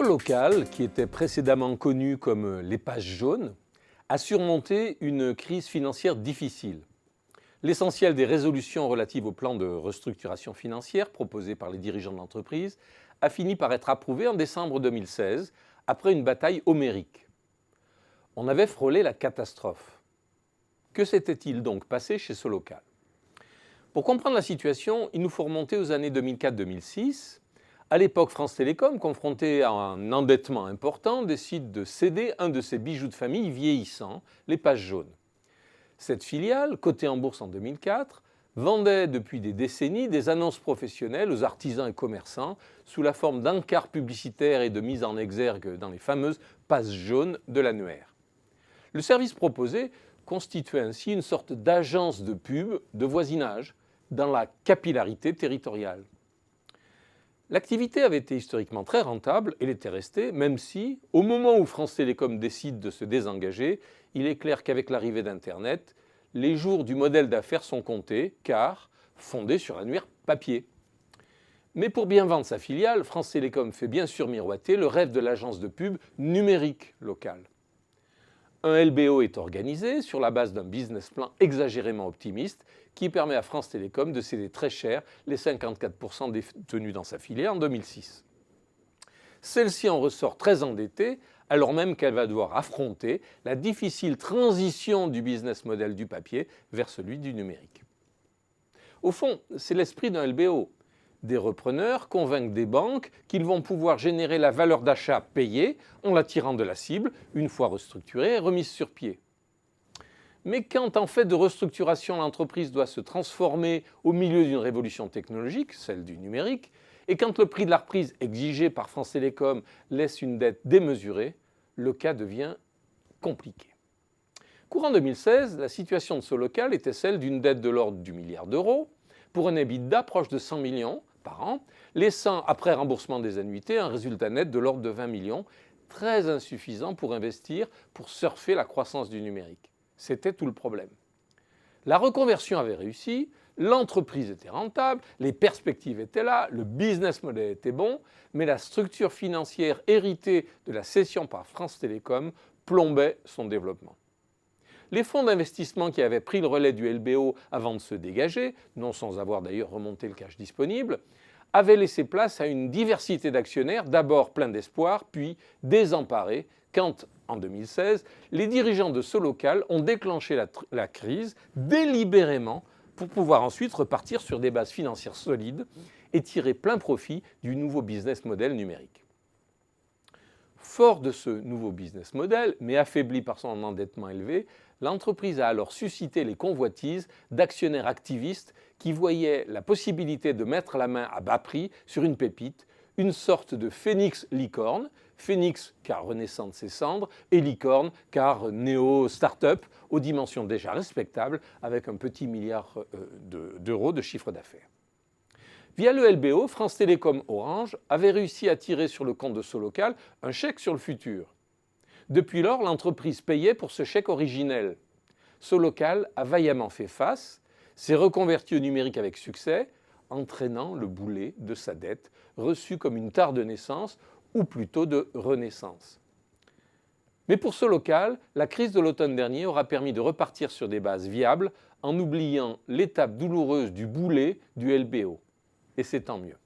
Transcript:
Solocal, qui était précédemment connu comme les pages jaunes, a surmonté une crise financière difficile. L'essentiel des résolutions relatives au plan de restructuration financière proposé par les dirigeants de l'entreprise a fini par être approuvé en décembre 2016, après une bataille homérique. On avait frôlé la catastrophe. Que s'était-il donc passé chez Solocal? Pour comprendre la situation, il nous faut remonter aux années 2004-2006. À l'époque, France Télécom, confrontée à un endettement important, décide de céder un de ses bijoux de famille vieillissants, les pages jaunes. Cette filiale, cotée en bourse en 2004, vendait depuis des décennies des annonces professionnelles aux artisans et commerçants sous la forme d'encarts publicitaires et de mise en exergue dans les fameuses pages jaunes de l'annuaire. Le service proposé constituait ainsi une sorte d'agence de pub de voisinage dans la capillarité territoriale. L'activité avait été historiquement très rentable et l'était restée, même si, au moment où France Télécom décide de se désengager, il est clair qu'avec l'arrivée d'Internet, les jours du modèle d'affaires sont comptés, car fondé sur annuaire papier. Mais pour bien vendre sa filiale, France Télécom fait bien sûr miroiter le rêve de l'agence de pub numérique locale. Un LBO est organisé sur la base d'un business plan exagérément optimiste qui permet à France Télécom de céder très cher les 54% détenus dans sa filiale en 2006. Celle-ci en ressort très endettée alors même qu'elle va devoir affronter la difficile transition du business model du papier vers celui du numérique. Au fond, c'est l'esprit d'un LBO. Des repreneurs convainquent des banques qu'ils vont pouvoir générer la valeur d'achat payée en la tirant de la cible, une fois restructurée et remise sur pied. Mais quand en fait de restructuration l'entreprise doit se transformer au milieu d'une révolution technologique, celle du numérique, et quand le prix de la reprise exigé par France Télécom laisse une dette démesurée, le cas devient compliqué. Courant 2016, la situation de Solocal était celle d'une dette de l'ordre du milliard d'euros, pour un EBITDA proche de 100 millions par an, laissant, après remboursement des annuités, un résultat net de l'ordre de 20 millions, très insuffisant pour investir, pour surfer la croissance du numérique. C'était tout le problème. La reconversion avait réussi, l'entreprise était rentable, les perspectives étaient là, le business model était bon, mais la structure financière héritée de la cession par France Télécom plombait son développement. Les fonds d'investissement qui avaient pris le relais du LBO avant de se dégager, non sans avoir d'ailleurs remonté le cash disponible, avaient laissé place à une diversité d'actionnaires, d'abord pleins d'espoir, puis désemparés, quand, en 2016, les dirigeants de Solocal ont déclenché la crise délibérément pour pouvoir ensuite repartir sur des bases financières solides et tirer plein profit du nouveau business model numérique. Fort de ce nouveau business model, mais affaibli par son endettement élevé, l'entreprise a alors suscité les convoitises d'actionnaires activistes qui voyaient la possibilité de mettre la main à bas prix sur une pépite, une sorte de phénix licorne, phénix car renaissant de ses cendres et licorne car néo-start-up aux dimensions déjà respectables avec un petit milliard d'euros de chiffre d'affaires. Via le LBO, France Télécom Orange avait réussi à tirer sur le compte de Solocal un chèque sur le futur. Depuis lors, l'entreprise payait pour ce chèque originel. Solocal a vaillamment fait face, s'est reconverti au numérique avec succès, entraînant le boulet de sa dette, reçue comme une tare de naissance, ou plutôt de renaissance. Mais pour Solocal, la crise de l'automne dernier aura permis de repartir sur des bases viables en oubliant l'étape douloureuse du boulet du LBO. Et c'est tant mieux.